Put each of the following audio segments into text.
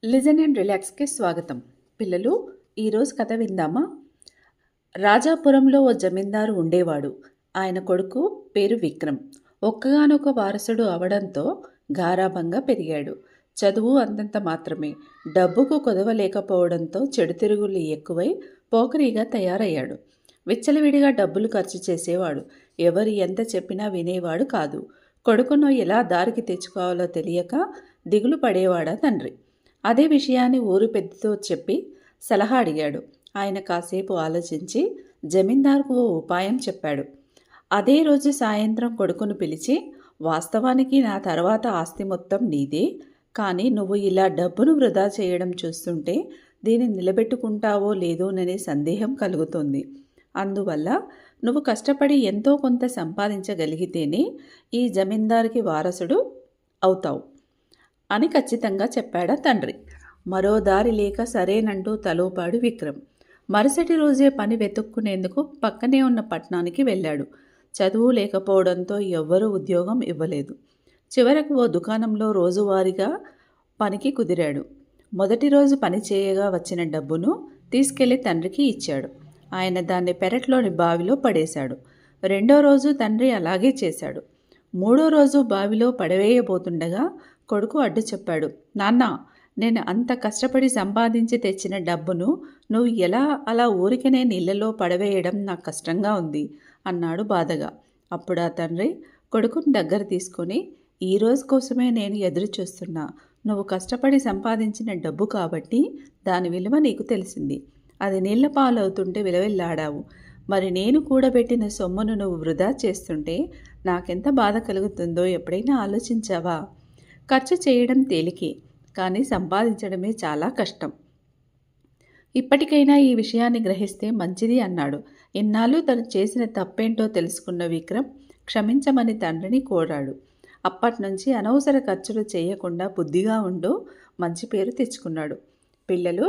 Listen and రిలాక్స్కి స్వాగతం. పిల్లలు, ఈరోజు కథ విందామా? రాజాపురంలో ఓ జమీందారు ఉండేవాడు. ఆయన కొడుకు పేరు విక్రమ్. ఒక్కగానొక వారసుడు అవడంతో గారాబంగా పెరిగాడు. చదువు అంతంత మాత్రమే. డబ్బుకు కొదవలేకపోవడంతో చెడు తిరుగుళ్ళు ఎక్కువై పోకరీగా తయారయ్యాడు. విచ్చలవిడిగా డబ్బులు ఖర్చు చేసేవాడు. ఎవరు ఎంత చెప్పినా వినేవాడు కాదు. కొడుకును ఎలా దారికి తెచ్చుకోవాలో తెలియక దిగులు పడేవాడా తండ్రి. అదే విషయాన్ని ఊరు పెద్దతో చెప్పి సలహా అడిగాడు. ఆయన కాసేపు ఆలోచించి జమీందారుకు ఓ ఉపాయం చెప్పాడు. అదే రోజు సాయంత్రం కొడుకును పిలిచి, వాస్తవానికి నా తర్వాత ఆస్తి మొత్తం నీదే, కానీ నువ్వు ఇలా డబ్బును వృధా చేయడం చూస్తుంటే దీన్ని నిలబెట్టుకుంటావో లేదోననే సందేహం కలుగుతుంది. అందువల్ల నువ్వు కష్టపడి ఎంతో కొంత సంపాదించగలిగితేనే ఈ జమీందారుకి వారసుడు అవుతావు అని ఖచ్చితంగా చెప్పాడా తండ్రి. మరో దారి లేక సరేనంటూ తలోపాడు విక్రమ్. మరుసటి రోజే పని వెతుక్కునేందుకు పక్కనే ఉన్న పట్టణానికి వెళ్ళాడు. చదువు లేకపోవడంతో ఎవ్వరూ ఉద్యోగం ఇవ్వలేదు. చివరకు ఓ దుకాణంలో రోజువారీగా పనికి కుదిరాడు. మొదటి రోజు పని చేయగా వచ్చిన డబ్బును తీసుకెళ్లి తండ్రికి ఇచ్చాడు. ఆయన దాన్ని పెరట్లోని బావిలో పడేశాడు. రెండో రోజు తండ్రి అలాగే చేశాడు. మూడో రోజు బావిలో పడవేయబోతుండగా కొడుకు అడ్డు చెప్పాడు. నాన్న, నేను అంత కష్టపడి సంపాదించి తెచ్చిన డబ్బును నువ్వు ఎలా అలా ఊరికనే నీళ్ళలో పడవేయడం నాకు కష్టంగా ఉంది అన్నాడు బాధగా. అప్పుడు ఆ తండ్రి కొడుకుని దగ్గర తీసుకొని, ఈ రోజు కోసమే నేను ఎదురు చూస్తున్నా. నువ్వు కష్టపడి సంపాదించిన డబ్బు కాబట్టి దాని విలువ నీకు తెలిసింది. అది నీళ్ల పాలవుతుంటే విలవిల్లాడావు. మరి నేను కూడబెట్టిన సొమ్మును నువ్వు వృధా చేస్తుంటే నాకెంత బాధ కలుగుతుందో ఎప్పుడైనా ఆలోచించావా? ఖర్చు చేయడం తేలికే, కానీ సంపాదించడమే చాలా కష్టం. ఇప్పటికైనా ఈ విషయాన్ని గ్రహిస్తే మంచిది అన్నాడు. ఇన్నాళ్ళు తను చేసిన తప్పేంటో తెలుసుకున్న విక్రమ్ క్షమించమని తండ్రిని కోరాడు. అప్పట్నుంచి అనవసర ఖర్చులు చేయకుండా బుద్ధిగా ఉంటూ మంచి పేరు తెచ్చుకున్నాడు. పిల్లలు,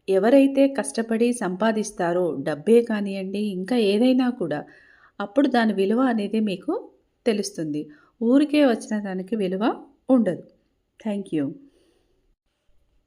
ఎవరైతే కష్టపడి సంపాదిస్తారో డబ్బే కానివ్వండి, ఇంకా ఏదైనా కూడా, అప్పుడు దాని విలువ అనేది మీకు తెలుస్తుంది. ఊరికే వచ్చిన దానికి విలువ ఉండదు. Thank you.